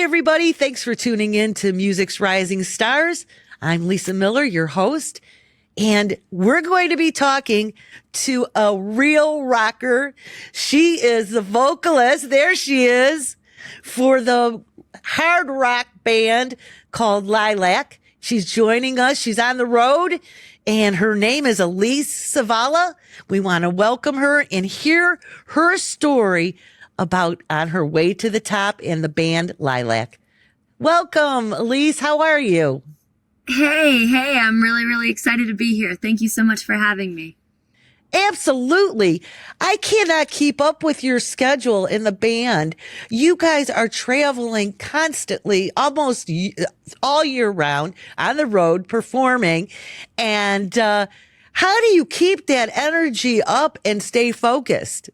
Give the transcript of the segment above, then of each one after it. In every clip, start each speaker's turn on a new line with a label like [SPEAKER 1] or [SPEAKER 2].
[SPEAKER 1] everybody. Thanks for tuning in to Music's Rising Stars. I'm Lisa Miller, your host, and we're going to be talking to a real rocker. She is the vocalist. There she is for the hard rock band called Lilac. She's joining us. She's on the road, and her name is Alyse Zavala. We want to welcome her and hear her story about on her way to the top in the band Lilac. Welcome, Alyse. How are you?
[SPEAKER 2] Hey, I'm really excited to be here. Thank you so much for having me.
[SPEAKER 1] Absolutely. I cannot keep up with your schedule in the band. You guys are traveling constantly, almost all year round on the road performing. And how do you keep that energy up and stay focused?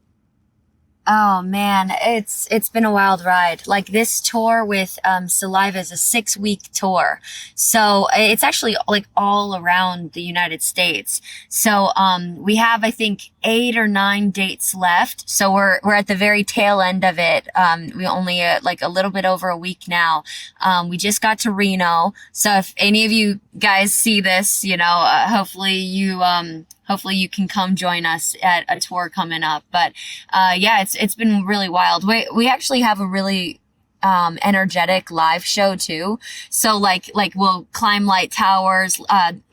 [SPEAKER 2] Oh man, it's been a wild ride. Like this tour with Saliva is a 6-week tour. So it's actually like all around the United States. So we have I think 8 or 9 dates left. So we're at the very tail end of it. We only like a little bit over a week now. We just got to Reno. So if any of you guys see this, hopefully you can come join us at a tour coming up. But yeah, it's been really wild. We actually have a really energetic live show too. So like we'll climb light towers.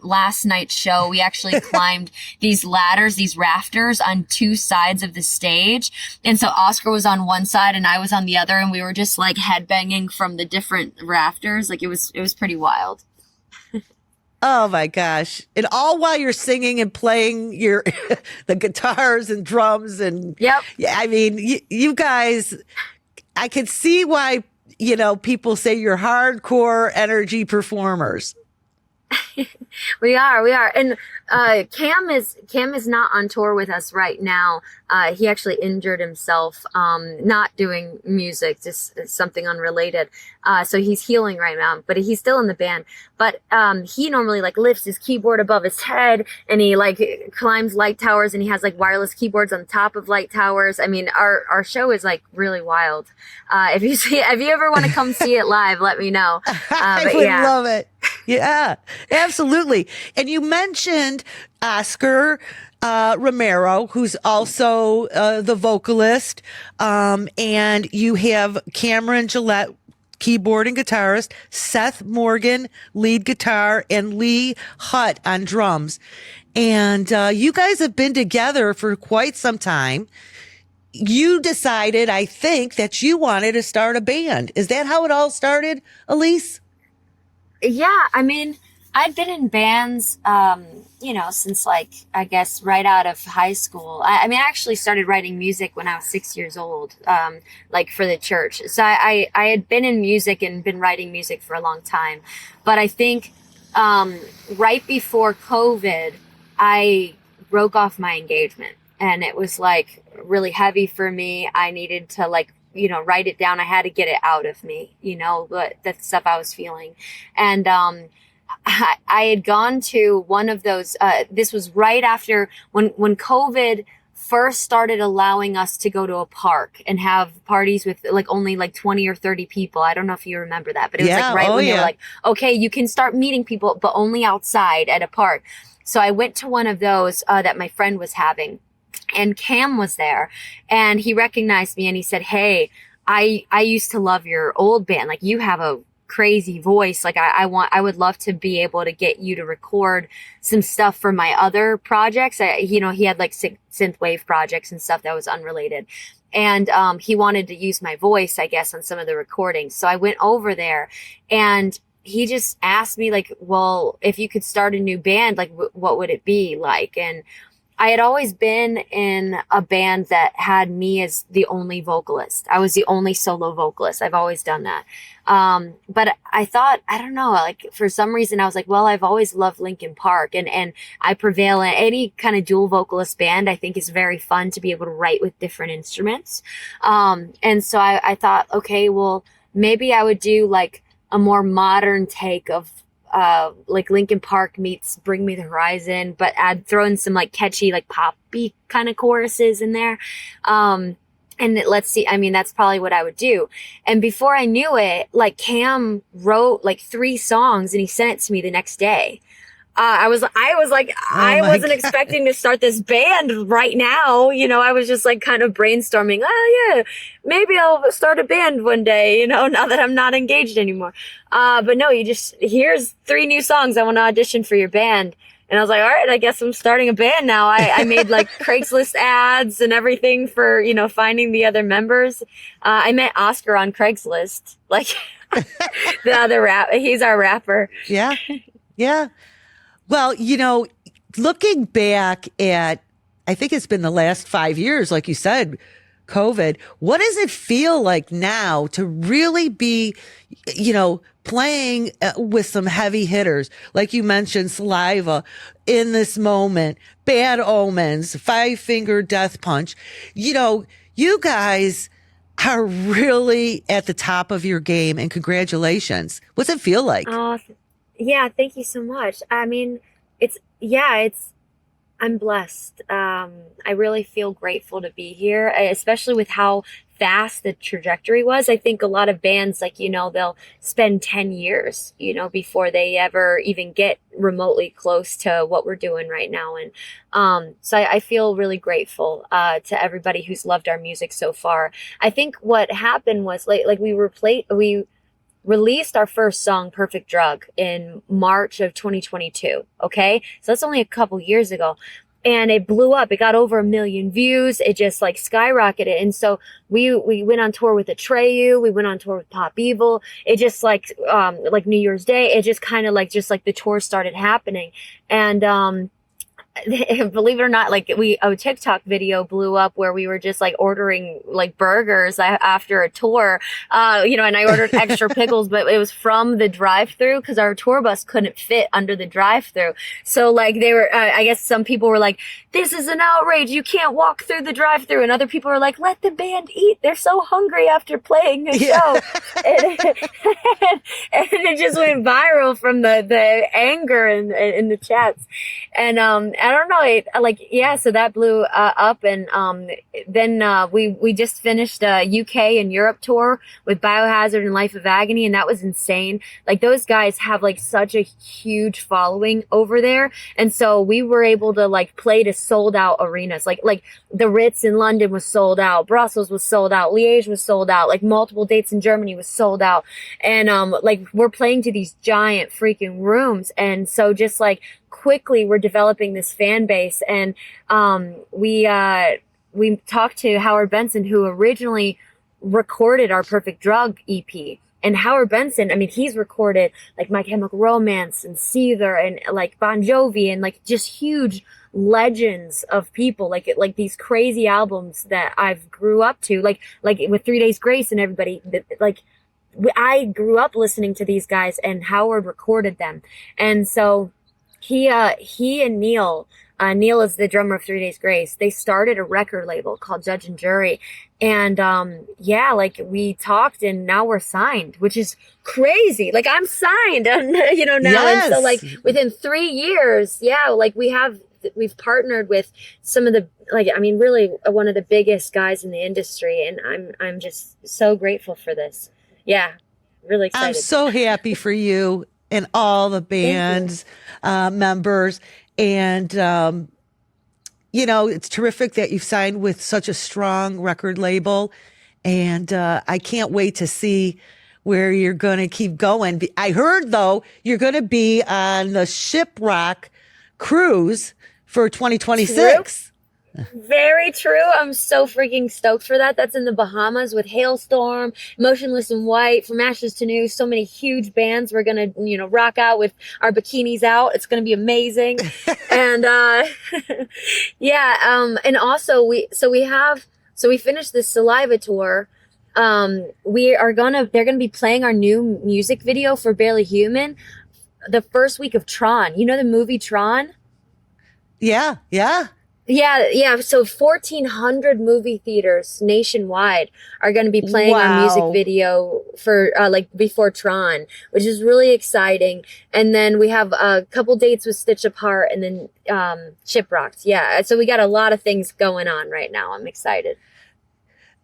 [SPEAKER 2] Last night's show, we actually climbed these ladders, these rafters on 2 sides of the stage. And so Oscar was on one side and I was on the other, and we were just like headbanging from the different rafters. Like it was pretty wild.
[SPEAKER 1] Oh my gosh. And all while you're singing and playing your the guitars and drums and
[SPEAKER 2] Yep.
[SPEAKER 1] Yeah, I mean, you guys, I can see why, people say you're hardcore energy performers.
[SPEAKER 2] We are. And Cam is not on tour with us right now. He actually injured himself, not doing music, just something unrelated. So he's healing right now, but he's still in the band. But he normally like lifts his keyboard above his head, and he like climbs light towers, and he has like wireless keyboards on top of light towers. I mean, our show is like really wild. If you ever want to come see it live, let me know.
[SPEAKER 1] I would love it. Yeah, absolutely. And you mentioned Oscar Romero, who's also the vocalist, and you have Cameron Gillette, keyboard and guitarist, Seth Morgan, lead guitar, and Lee Hutt on drums. And you guys have been together for quite some time. You decided, I think, that you wanted to start a band. Is that how it all started, Alyse?
[SPEAKER 2] Yeah, I mean, I've been in bands, since like, I guess, right out of high school. I actually started writing music when I was 6 years old, like for the church. So I had been in music and been writing music for a long time. But I think right before COVID, I broke off my engagement, and it was like really heavy for me. I needed to write it down. I had to get it out of me, but the stuff I was feeling. And I had gone to one of those, this was right after when COVID first started allowing us to go to a park and have parties with like only like 20 or 30 people. I don't know if you remember that, but it was like right when they were like, okay, you can start meeting people, but only outside at a park. So I went to one of those that my friend was having. And Cam was there, and he recognized me, and he said, "Hey, I used to love your old band. Like, you have a crazy voice. Like, I would love to be able to get you to record some stuff for my other projects." He had like synthwave projects and stuff that was unrelated. And he wanted to use my voice, I guess, on some of the recordings. So I went over there, and he just asked me like, well, if you could start a new band, like what would it be like? And I had always been in a band that had me as the only vocalist. I was the only solo vocalist. I've always done that. But I thought, I don't know, like for some reason I was like, well, I've always loved Linkin Park, and I prevail in any kind of dual vocalist band. I think is very fun to be able to write with different instruments. And so I thought, okay, well, maybe I would do like a more modern take of like Linkin Park meets Bring Me the Horizon, but throw in some like catchy, like poppy kind of choruses in there. And let's see, I mean, that's probably what I would do. And before I knew it, like Cam wrote like 3 songs and he sent it to me the next day.
[SPEAKER 1] Oh
[SPEAKER 2] I
[SPEAKER 1] my
[SPEAKER 2] wasn't
[SPEAKER 1] God.
[SPEAKER 2] expecting to start this band right now. You know, I was just like kind of brainstorming. Oh yeah, maybe I'll start a band one day, you know, now that I'm not engaged anymore. But no, here's 3 new songs. I want to audition for your band. And I was like, all right, I guess I'm starting a band now. I made like Craigslist ads and everything for, you know, finding the other members. I met Oscar on Craigslist, like the other he's our rapper.
[SPEAKER 1] Yeah. Yeah. Well, looking back at, I think it's been the last 5 years, like you said, COVID, what does it feel like now to really be, playing with some heavy hitters? Like you mentioned, Saliva, In This Moment, Bad Omens, Five Finger Death Punch. You guys are really at the top of your game, and congratulations. What's it feel like?
[SPEAKER 2] Oh, yeah, thank you so much. I mean, it's I'm blessed. I really feel grateful to be here, especially with how fast the trajectory was. I think a lot of bands, like, they'll spend 10 years, before they ever even get remotely close to what we're doing right now. And so I feel really grateful to everybody who's loved our music so far. I think what happened was like we released our first song, Perfect Drug, in March of 2022. Okay. So that's only a couple years ago. And it blew up. It got over 1 million views. It just like skyrocketed. And so we went on tour with Atreyu. We went on tour with Pop Evil. It just like New Year's Day, it just kind of like the tour started happening. And, believe it or not, like a TikTok video blew up where we were just like ordering like burgers after a tour, and I ordered extra pickles, but it was from the drive-through because our tour bus couldn't fit under the drive-through. So like they were, I guess some people were like, this is an outrage. You can't walk through the drive-through. And other people were like, let the band eat. They're so hungry after playing the show. And it just went viral from the anger in the chats. And, I don't know. So that blew up. And then we just finished a UK and Europe tour with Biohazard and Life of Agony. And that was insane. Like those guys have like such a huge following over there. And so we were able to like play to sold out arenas. Like the Ritz in London was sold out. Brussels was sold out. Liège was sold out. Like multiple dates in Germany was sold out. And like we're playing to these giant freaking rooms. And so just like quickly we're developing this fan base. And we talked to Howard Benson, who originally recorded our Perfect Drug EP. And Howard Benson, I mean, he's recorded like My Chemical Romance and Seether and like Bon Jovi and like just huge legends of people, like these crazy albums that I've grew up to, like with 3 Days Grace and everybody. Like I grew up listening to these guys, and Howard recorded them. And so he and Neil is the drummer of 3 Days Grace. They started a record label called Judge and Jury. And, like we talked and now we're signed, which is crazy. Like I'm signed, now.
[SPEAKER 1] Yes.
[SPEAKER 2] And so like within 3 years, like we've partnered with some of the, really one of the biggest guys in the industry. And I'm just so grateful for this. Yeah. Really excited.
[SPEAKER 1] I'm so happy for you and all the band's members. And, it's terrific that you've signed with such a strong record label. And I can't wait to see where you're going to keep going. I heard, though, you're going to be on the Shiprock cruise for 2026.
[SPEAKER 2] Very true. I'm so freaking stoked for that. That's in the Bahamas with Hailstorm, Motionless in White, From Ashes to New. So many huge bands. We're gonna, rock out with our bikinis out. It's gonna be amazing. And and also we finished this Saliva tour. They're gonna be playing our new music video for Barely Human the first week of Tron. You know the movie Tron?
[SPEAKER 1] Yeah.
[SPEAKER 2] Yeah. So 1,400 movie theaters nationwide are going to be playing our music video for before Tron, which is really exciting. And then we have a couple dates with Stitch Apart and then Shiprocked. Yeah. So we got a lot of things going on right now. I'm excited.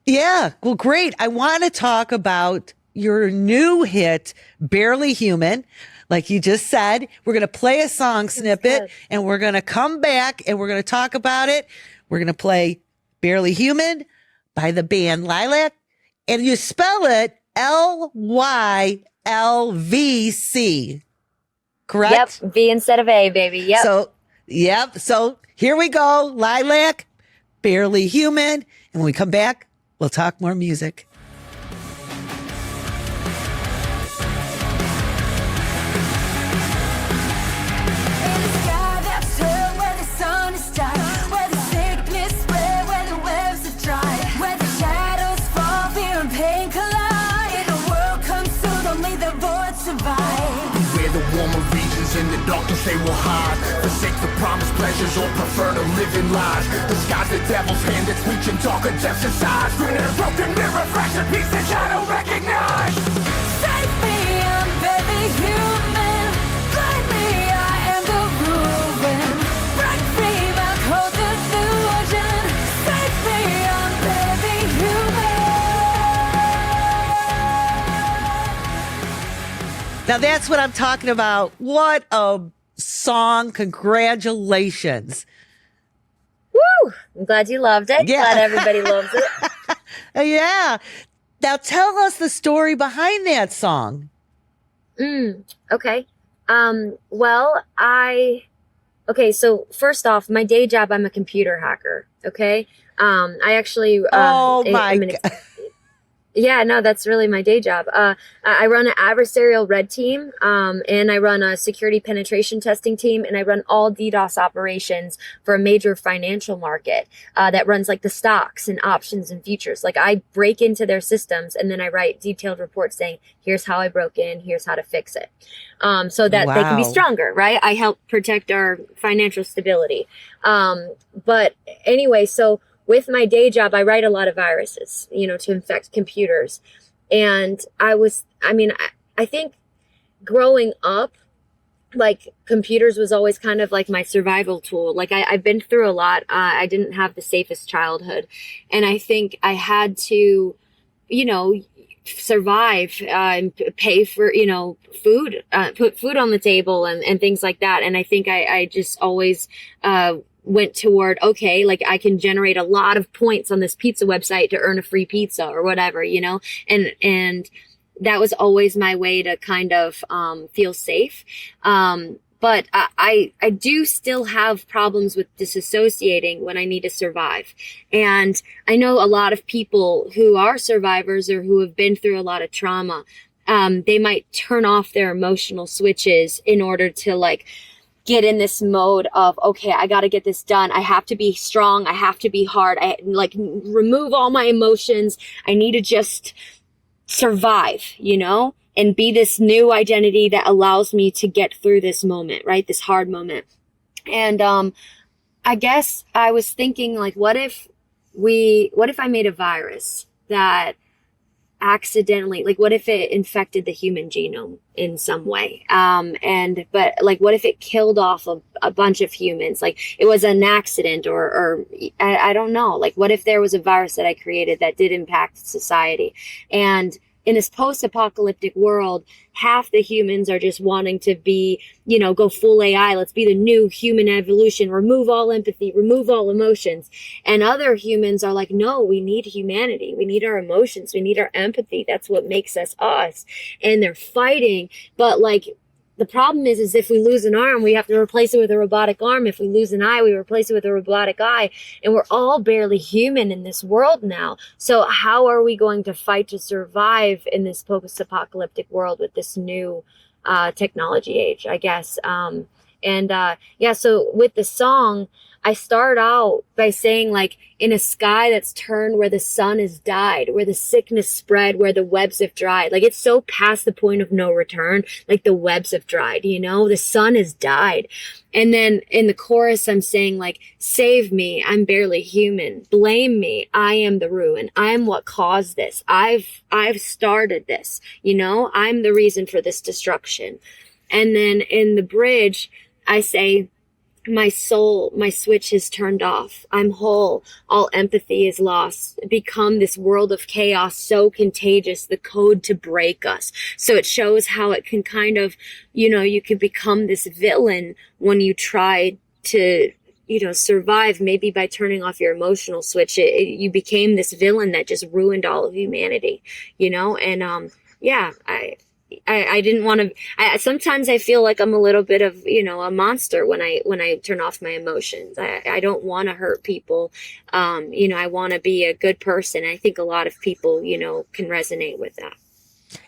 [SPEAKER 1] Yeah. Well, great. I want to talk about your new hit, Barely Human. Like you just said, we're going to play a song snippet
[SPEAKER 2] good.
[SPEAKER 1] and we're going to come back and we're going to talk about it. We're going to play Barely Human by the band Lilac. And you spell it LYLVC,
[SPEAKER 2] Yep,
[SPEAKER 1] correct?
[SPEAKER 2] V instead of A, baby. Yep.
[SPEAKER 1] So, yep. So here we go. Lilac, Barely Human. And when we come back, we'll talk more music.
[SPEAKER 3] In the darkness they will hide, forsake the promised pleasures or prefer to live in lies. The sky's the devil's hand that's reaching darker depths inside. Screen and a broken mirror, fractured piece that I don't recognize. Save me, I'm very human. Blind me, I am the ruin. Break free, my cold delusion. Save me, I'm very human.
[SPEAKER 1] Now that's what I'm talking about. What a song. Congratulations.
[SPEAKER 2] Woo! I'm glad you loved it.
[SPEAKER 1] Yeah.
[SPEAKER 2] Glad everybody loves it.
[SPEAKER 1] Yeah. Now tell us the story behind that song.
[SPEAKER 2] Okay. Okay, so first off, my day job, I'm a computer hacker. Okay. I actually,
[SPEAKER 1] Oh my
[SPEAKER 2] I'm an
[SPEAKER 1] God.
[SPEAKER 2] Yeah, no, that's really my day job. I run an adversarial red team, and I run a security penetration testing team, and I run all DDoS operations for a major financial market that runs like the stocks and options and futures. Like I break into their systems and then I write detailed reports saying, here's how I broke in, here's how to fix it. So that they can be
[SPEAKER 1] Wow.
[SPEAKER 2] stronger, right? I help protect our financial stability. But anyway, so with my day job, I write a lot of viruses, to infect computers. And I think growing up, like computers was always kind of like my survival tool. Like I've been through a lot. I didn't have the safest childhood. And I think I had to, survive and pay for, food, put food on the table and things like that. And I think I just always, went toward, okay, like I can generate a lot of points on this pizza website to earn a free pizza or whatever, and that was always my way to kind of feel safe. But I do still have problems with disassociating when I need to survive. And I know a lot of people who are survivors or who have been through a lot of trauma. They might turn off their emotional switches in order to like get in this mode of, okay, I got to get this done. I have to be strong. I have to be hard. I like remove all my emotions. I need to just survive, and be this new identity that allows me to get through this moment, right? This hard moment. And, I guess I was thinking like, what if I made a virus that accidentally, like what if it infected the human genome in some way, but like what if it killed off a bunch of humans, like it was an accident or I don't know, like what if there was a virus that I created that did impact society? And in this post-apocalyptic world, half the humans are just wanting to be, go full AI. Let's be the new human evolution, remove all empathy, remove all emotions. And other humans are like, no, we need humanity. We need our emotions. We need our empathy. That's what makes us us. And they're fighting. But like, the problem is if we lose an arm, we have to replace it with a robotic arm. If we lose an eye, we replace it with a robotic eye. And we're all barely human in this world now. So how are we going to fight to survive in this post-apocalyptic world with this new technology age, I guess? So with the song, I start out by saying like, in a sky that's turned where the sun has died, where the sickness spread, where the webs have dried. Like it's so past the point of no return, like the webs have dried, the sun has died. And then in the chorus, I'm saying like, save me, I'm barely human. Blame me, I am the ruin. I am what caused this. I've started this, I'm the reason for this destruction. And then in the bridge, I say, my soul, my switch is turned off. I'm whole. All empathy is lost. Become this world of chaos, so contagious, the code to break us. So it shows how it can kind of, you can become this villain when you try to, survive, maybe by turning off your emotional switch. You became this villain that just ruined all of humanity, and yeah, I didn't want to. Sometimes I feel like I'm a little bit of a monster when I turn off my emotions. I don't want to hurt people. I want to be a good person. I think a lot of people can resonate with that.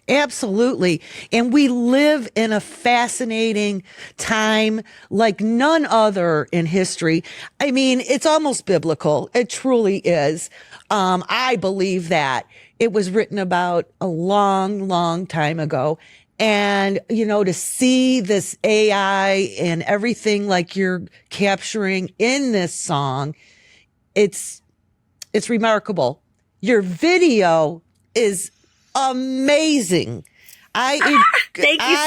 [SPEAKER 1] Absolutely. And we live in a fascinating time like none other in history. I mean, it's almost biblical. It truly is. I believe that it was written about a long, long time ago. And, to see this AI and everything like you're capturing in this song, it's remarkable. Your video is amazing.
[SPEAKER 2] Thank you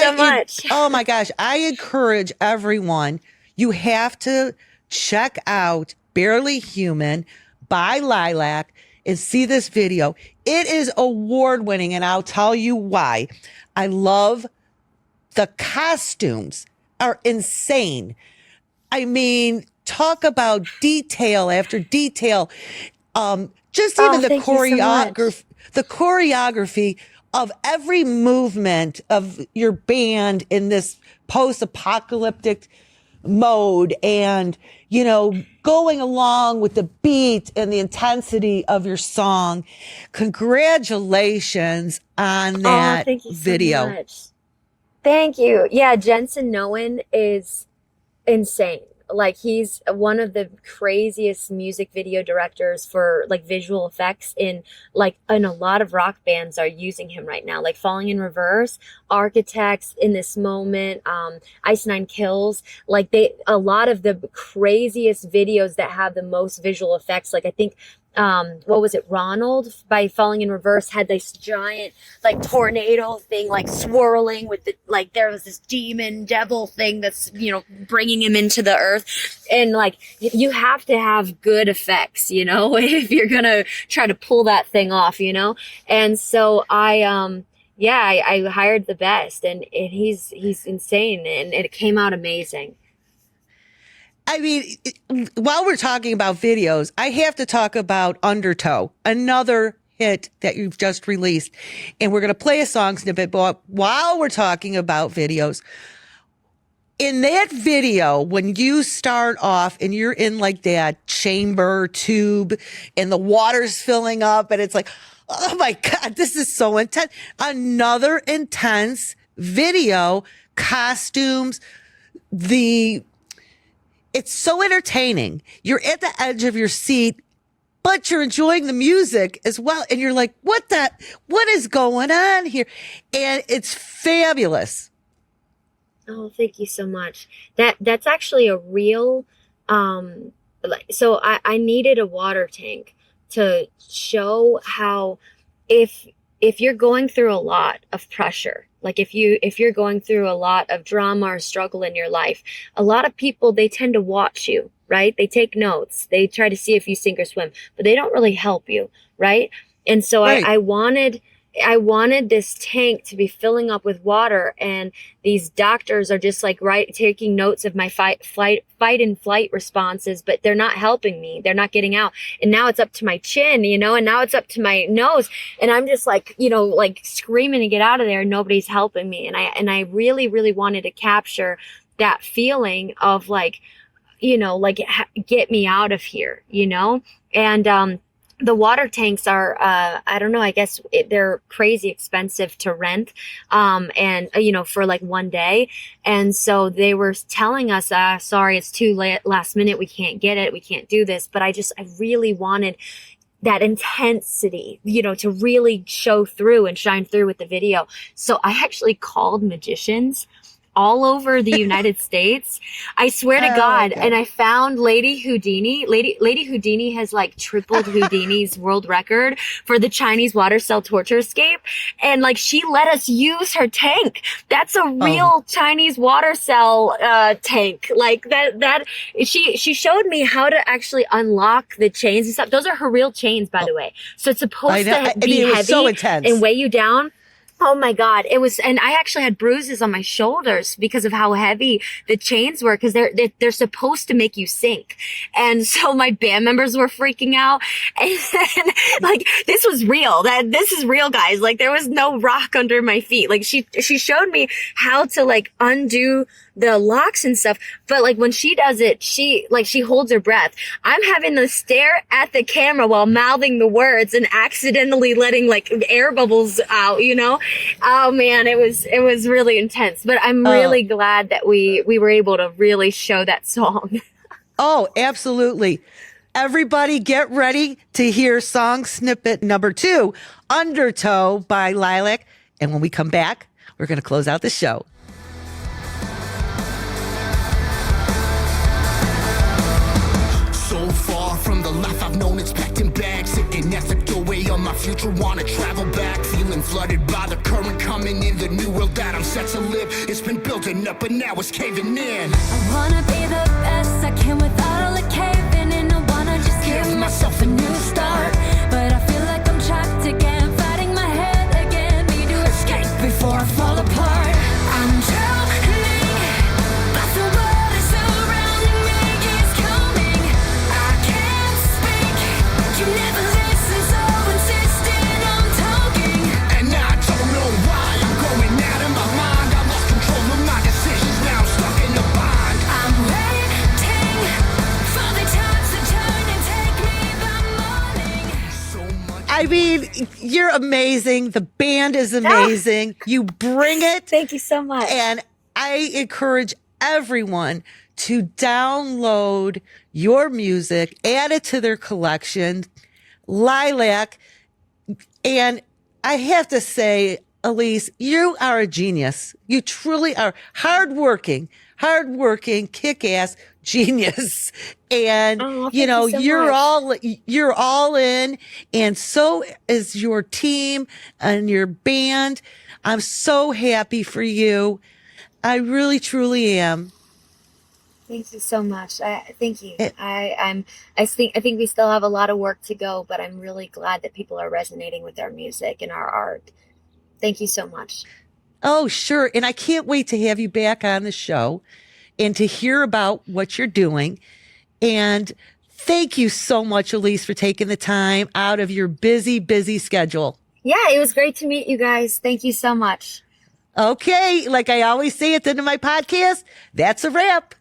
[SPEAKER 2] so much.
[SPEAKER 1] Oh my gosh. I encourage everyone, you have to check out Barely Human by Lilac and see this video. It is award winning, and I'll tell you why. I love the costumes are insane. I mean, talk about detail after detail. Just even the choreography. The choreography of every movement of your band in this post-apocalyptic mode and, going along with the beat and the intensity of your song. Congratulations on that
[SPEAKER 2] thank you
[SPEAKER 1] video.
[SPEAKER 2] So much. Thank you. Yeah, Jensen Noen is insane. Like, he's one of the craziest music video directors for like visual effects and a lot of rock bands are using him right now, like Falling in Reverse, Architects, In This Moment, Ice Nine Kills. A lot of the craziest videos that have the most visual effects. Like, I think what was it, Ronald by Falling in Reverse had this giant tornado thing swirling with the there was this demon devil thing that's bringing him into the earth, and you have to have good effects if you're gonna try to pull that thing off, and so I hired the best, and he's insane, and it came out amazing.
[SPEAKER 1] I mean, while we're talking about videos, I have to talk about Undertow, another hit that you've just released. And we're going to play a song snippet, but while we're talking about videos, in that video, when you start off and you're in that chamber tube and the water's filling up and it's oh my God, this is so intense. Another intense video, costumes, it's so entertaining. You're at the edge of your seat, but you're enjoying the music as well. And you're like, what is going on here? And it's fabulous.
[SPEAKER 2] Oh, thank you so much. That's actually a real, so I needed a water tank to show how if you're going through a lot of pressure, if you're going through a lot of drama or struggle in your life, a lot of people, they tend to watch you, right? They take notes. They try to see if you sink or swim, but they don't really help you, right? And so right. I wanted this tank to be filling up with water, and these doctors are just taking notes of my fight and flight responses, but they're not helping me. They're not getting out. And now it's up to my chin, and now it's up to my nose. And I'm just screaming to get out of there, and nobody's helping me. And I really, really wanted to capture that feeling of get me out of here, and, the water tanks are, I don't know, I guess they're crazy expensive to rent, and, for one day. And so they were telling us, sorry, it's too late, last minute, we can't get it, we can't do this. But I really wanted that intensity, to really show through and shine through with the video. So I actually called magicians all over the United States. I swear to God. And I found Lady Houdini. Lady Houdini has like tripled Houdini's world record for the Chinese water cell torture escape. And like, she let us use her tank. That's a real Chinese water cell tank. Like that she showed me how to actually unlock the chains and stuff. Those are her real chains, by the way. So it's supposed to be heavy
[SPEAKER 1] so intense
[SPEAKER 2] and weigh you down. Oh my God. It was, and I actually had bruises on my shoulders because of how heavy the chains were, because they're supposed to make you sink. And so my band members were freaking out. And then, like, this was real. This is real, guys. Like, there was no rock under my feet. Like, she showed me how to like undo the locks and stuff. But like when she does it, she holds her breath. I'm having to stare at the camera while mouthing the words and accidentally letting like air bubbles out, you know? Oh man, it was really intense. But I'm really glad that we were able to really show that song.
[SPEAKER 1] Oh, absolutely. Everybody get ready to hear song snippet number 2, Undertow by Lilac. And when we come back, we're going to close out the show.
[SPEAKER 3] So far from the life I've known, it's packed in bags. Sitting at the doorway of my future, wanna travel back. Feeling flooded by the current coming in. The new world that I'm set to live, it's been building up, but now it's caving in.
[SPEAKER 4] I wanna be the best I can without all the caving in. I wanna just give myself a new start, but I feel like I'm trapped again, fighting my head again. Need to escape before I fall apart. I'm drowning, but the world is surrounding me. It's coming, I can't speak. You never listen, so insistent I'm talking.
[SPEAKER 3] And I don't know why I'm going out of my mind. I lost control of my decisions, now I'm stuck in a bind.
[SPEAKER 4] I'm waiting for the times to turn and take me by morning.
[SPEAKER 3] So much.
[SPEAKER 1] I mean, you're amazing. The band is amazing. You bring it.
[SPEAKER 2] Thank you so much.
[SPEAKER 1] And I encourage everyone to download your music, add it to their collection, Lilac. And I have to say, Alyse, you are a genius. You truly are hardworking, kick-ass genius. And,
[SPEAKER 2] Thank
[SPEAKER 1] you know,
[SPEAKER 2] you so
[SPEAKER 1] you're all in, and so is your team and your band. I'm so happy for you. I really, truly am.
[SPEAKER 2] Thank you so much. Thank you. I think we still have a lot of work to go, but I'm really glad that people are resonating with our music and our art. Thank you so much.
[SPEAKER 1] Oh, sure. And I can't wait to have you back on the show and to hear about what you're doing. And thank you so much, Alyse, for taking the time out of your busy, busy schedule.
[SPEAKER 2] Yeah, it was great to meet you guys. Thank you so much.
[SPEAKER 1] Okay. Like I always say at the end of my podcast, that's a wrap.